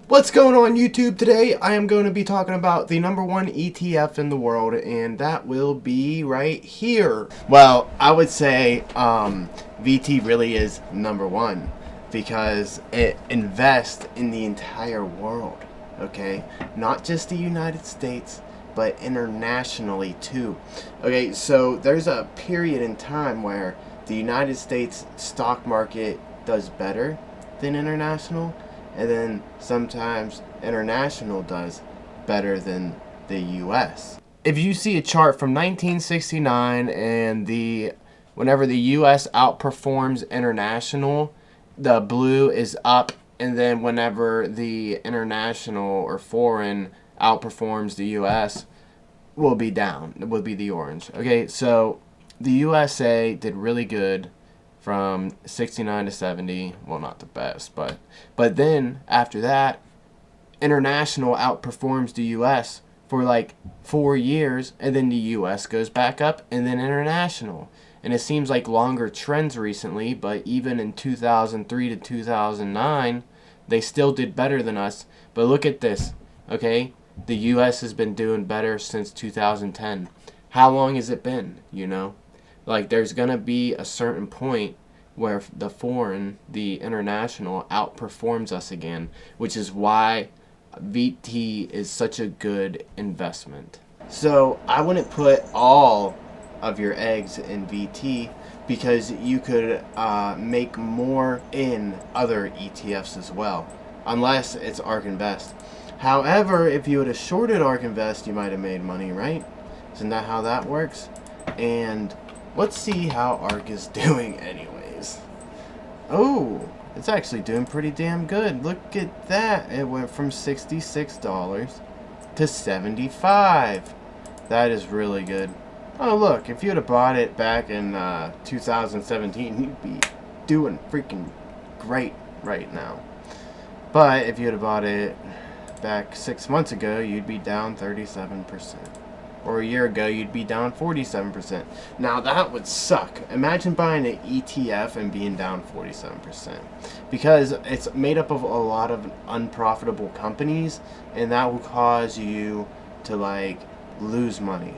What's going on YouTube today? I am going to be talking about the #1 ETF in the world, and that will be right here. Well, I would say VT really is #1 because it invests in the entire world, okay? Not just the United States, but internationally too. Okay, so there's a period in time where the United States stock market does better than international, and then sometimes international does better than the US. If you see a chart from 1969 and whenever the US outperforms international, the blue is up, and then whenever the international or foreign outperforms the US, will be down. It will be the orange. Okay, so the USA did really good from 69 to 70. Well, not the best, but then after that, international outperforms the US for like 4 years, and then the US goes back up, and then international. And it seems like longer trends recently, but even in 2003 to 2009, they still did better than us. But look at this, okay? The US has been doing better since 2010. How long has it been, you know? Like, there's going to be a certain point where the international, outperforms us again, which is why VT is such a good investment. So, I wouldn't put all of your eggs in VT because you could make more in other ETFs as well, unless it's ARK Invest. However, if you would have shorted ARK Invest, you might have made money, right? Isn't that how that works? And let's see how ARK is doing anyways. Oh, it's actually doing pretty damn good. Look at that. It went from $66 to $75. That is really good. Oh, look, if you would have bought it back in 2017, you'd be doing freaking great right now. But if you would have bought it back 6 months ago, you'd be down 37%. Or a year ago, you'd be down 47%. Now, that would suck. Imagine buying an ETF and being down 47%. Because it's made up of a lot of unprofitable companies, and that will cause you to, like, lose money.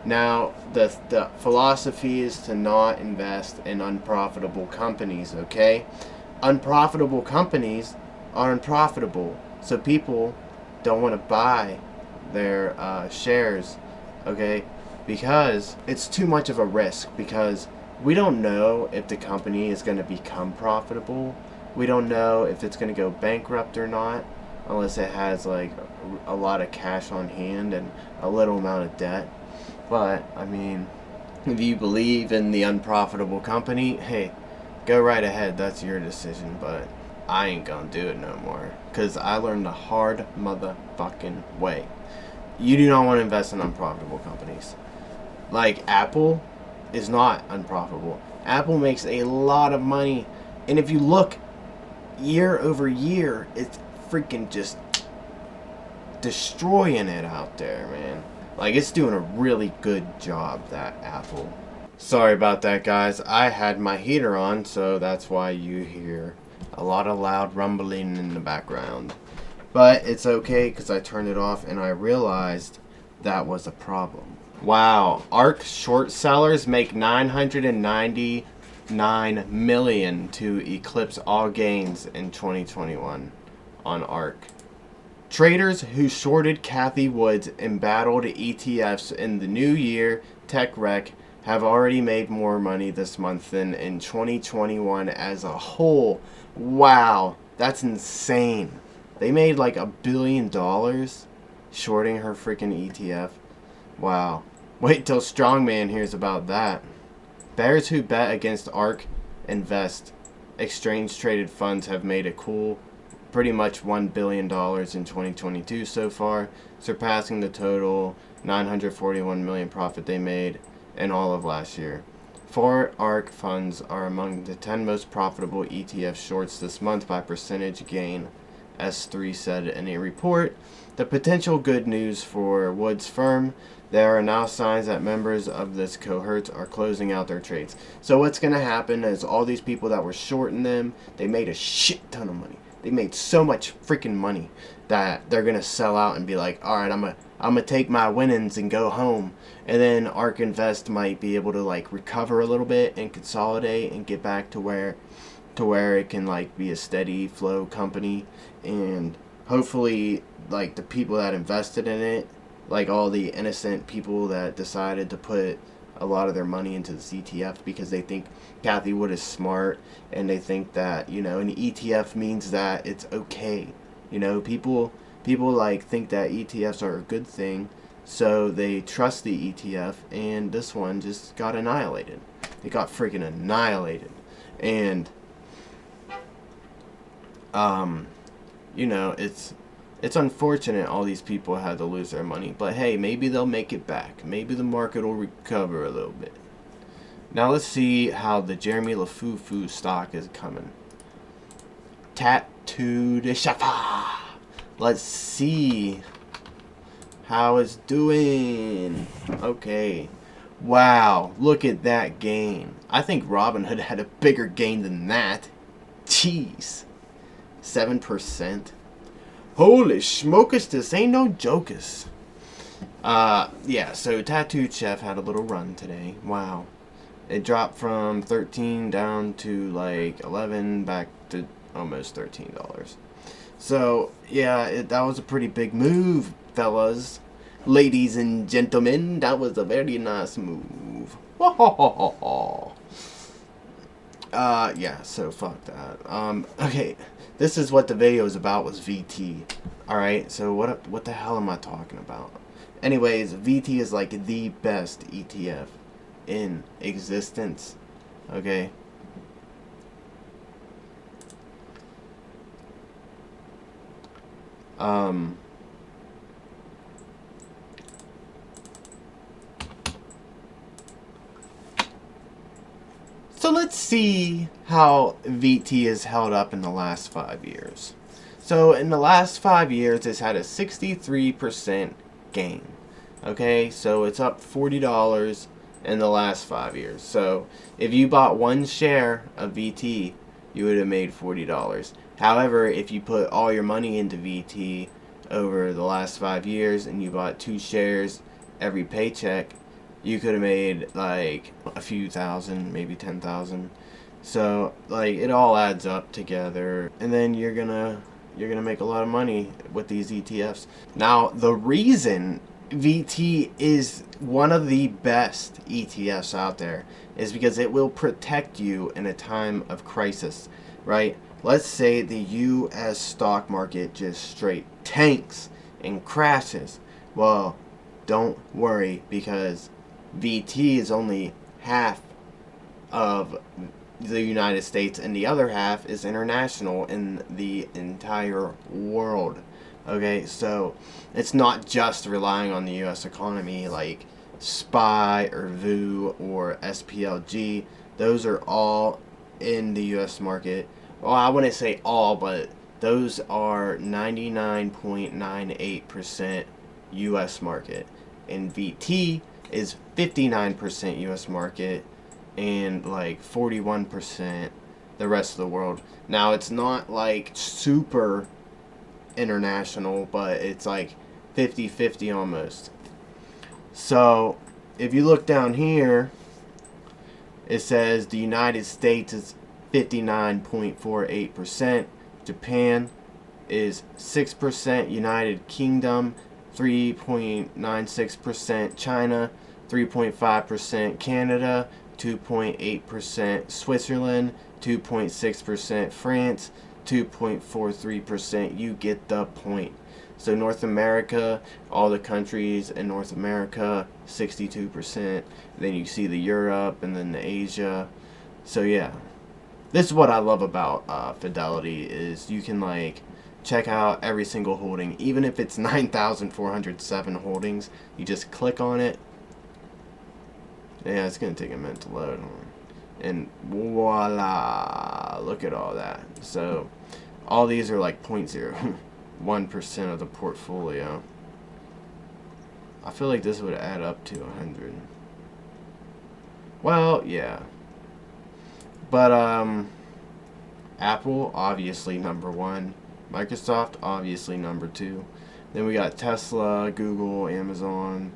Now, the philosophy is to not invest in unprofitable companies, okay? Unprofitable companies are unprofitable, so people don't want to buy their shares, okay, because it's too much of a risk, because we don't know if the company is going to become profitable. We don't know if it's going to go bankrupt or not, unless it has like a lot of cash on hand and a little amount of debt. But I mean, if you believe in the unprofitable company, hey, go right ahead, that's your decision. But I ain't gonna do it no more, because I learned the hard motherfucking way. You do not want to invest in unprofitable companies. Like, Apple is not unprofitable. Apple makes a lot of money, and if you look year over year, it's freaking just destroying it out there, man. Like, it's doing a really good job, that Apple. Sorry about that, guys. I had my heater on, so that's why you hear a lot of loud rumbling in the background. But it's okay, because I turned it off and I realized that was a problem. Wow, ARK short sellers make $999 million to eclipse all gains in 2021 on ARK. Traders who shorted Cathie Wood's embattled ETFs in the new year tech wreck have already made more money this month than in 2021 as a whole. Wow, that's insane. They made like $1 billion shorting her freaking ETF. Wow. Wait till Strongman hears about that. Bears who bet against ARK Invest exchange traded funds have made a cool pretty much $1 billion in 2022 so far, surpassing the total $941 million profit they made in all of last year. 4 ARK funds are among the 10 most profitable ETF shorts this month by percentage gain, S3 said in a report. The potential good news for Wood's firm: there are now signs that members of this cohort are closing out their trades. So what's going to happen is all these people that were shorting them, they made a shit ton of money. They made so much freaking money that they're gonna sell out and be like, all right, I'm gonna take my winnings and go home. And then ARK Invest might be able to like recover a little bit and consolidate and get back to where it can like be a steady flow company, and hopefully like the people that invested in it, like all the innocent people that decided to put a lot of their money into this ETF because they think Cathie Wood is smart, and they think that, you know, an ETF means that it's okay. You know, people like think that ETFs are a good thing, so they trust the ETF, and this one just got annihilated. It got freaking annihilated. And you know, it's unfortunate all these people had to lose their money, but hey, maybe they'll make it back. Maybe the market will recover a little bit. Now let's see how the Jeremy LaFufu stock is coming. Tattoo de Shafa. Let's see how it's doing. Okay. Wow, look at that gain. I think Robinhood had a bigger gain than that. Jeez. 7%. Holy smokers, this ain't no jokers. Yeah, so Tattooed Chef had a little run today. Wow. It dropped from 13 down to like 11, back to almost $13. So, yeah, that was a pretty big move, fellas. Ladies and gentlemen, that was a very nice move. Yeah, so fuck that. Okay, this is what the video is about, was VT. Alright, so what the hell am I talking about? Anyways, VT is like the best ETF in existence. Okay. So let's see how VT has held up in the last 5 years. So in the last 5 years, it's had a 63% gain. Okay, so it's up $40 in the last 5 years. So if you bought one share of VT, you would have made $40. However, if you put all your money into VT over the last 5 years and you bought 2 shares every paycheck, you could have made like a few thousand, maybe 10,000. So like it all adds up together, and then you're gonna make a lot of money with these ETFs. Now the reason VT is one of the best ETFs out there is because it will protect you in a time of crisis, right? Let's say the US stock market just straight tanks and crashes. Well, don't worry, because VT is only half of the United States, and the other half is international in the entire world. Okay, so it's not just relying on the US economy like SPY or VOO or SPLG. Those are all in the US market. Well, I wouldn't say all, but those are 99.98% US market. And VT is 59% US market and like 41% the rest of the world. Now it's not like super international, but it's like 50-50 almost. So if you look down here, it says the United States is 59.48%, Japan is 6%, United Kingdom 3.96%, China 3.5%, Canada 2.8%, Switzerland 2.6%, France 2.43%. You get the point. So North America, all the countries in North America, 62%. Then you see the Europe and then the Asia. So yeah, this is what I love about Fidelity, is you can like check out every single holding, even if it's 9,407 holdings. You just click on it. Yeah, it's gonna take a minute to load, and voila, look at all that. So all these are like 0.01% of the portfolio. I feel like this would add up to 100. Well, yeah, but Apple, obviously number one. Microsoft, obviously number two. Then we got Tesla, Google, Amazon,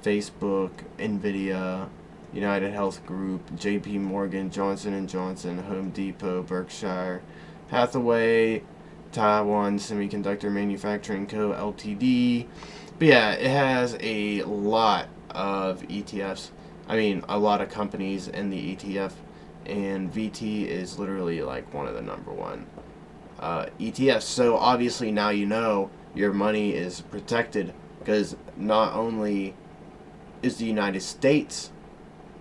Facebook, Nvidia, United Health Group, JP Morgan, Johnson & Johnson, Home Depot, Berkshire Hathaway, Taiwan Semiconductor Manufacturing Co. Ltd. But yeah, it has a lot of ETFs. I mean, a lot of companies in the ETF, and VT is literally like one of the number one ETFs. So obviously now you know your money is protected, because not only is the United States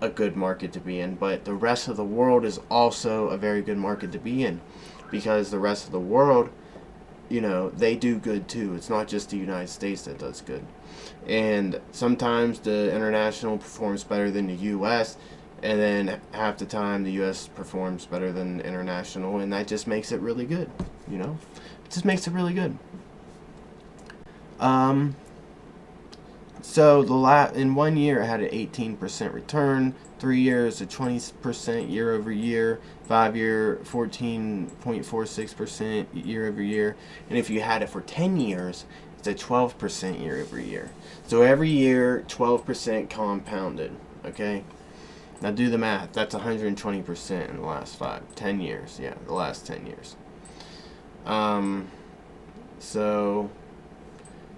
a good market to be in, but the rest of the world is also a very good market to be in, because the rest of the world, they do good too. It's not just the United States that does good. And sometimes the international performs better than the U.S., and then half the time the U.S. performs better than international, and that just makes it really good. It just makes it really good. So in 1 year it had an 18% return, 3 years a 20% year over year, 5 year 14.46% year over year, and if you had it for 10 years, it's a 12% year over year. So every year 12% compounded. Okay. Now do the math. That's 120% in the last 10 years. Yeah, the last 10 years. So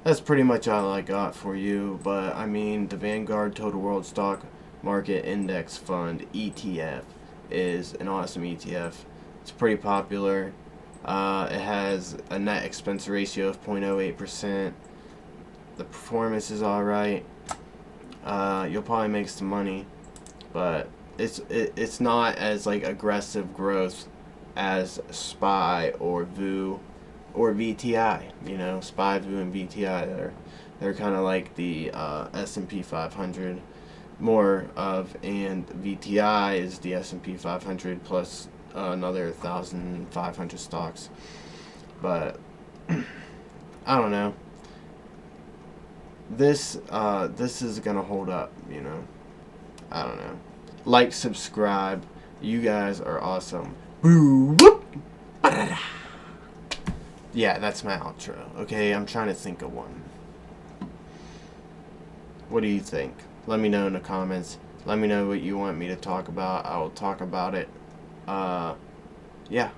that's pretty much all I got for you. But I mean, the Vanguard Total World Stock Market Index Fund ETF is an awesome ETF. It's pretty popular. It has a net expense ratio of 0.08%. The performance is alright. You'll probably make some money, but it's not as like aggressive growth as SPY or VOO or VTI. SPY, VOO, and VTI, they're kind of like the S&P 500 more of, and VTI is the S&P 500 plus another 1,500 stocks. But I don't know. This is gonna hold up. I don't know. Like, subscribe. You guys are awesome. Boo, whoop. Yeah, that's my outro. Okay, I'm trying to think of one. What do you think? Let me know in the comments. Let me know what you want me to talk about. I will talk about it. Yeah.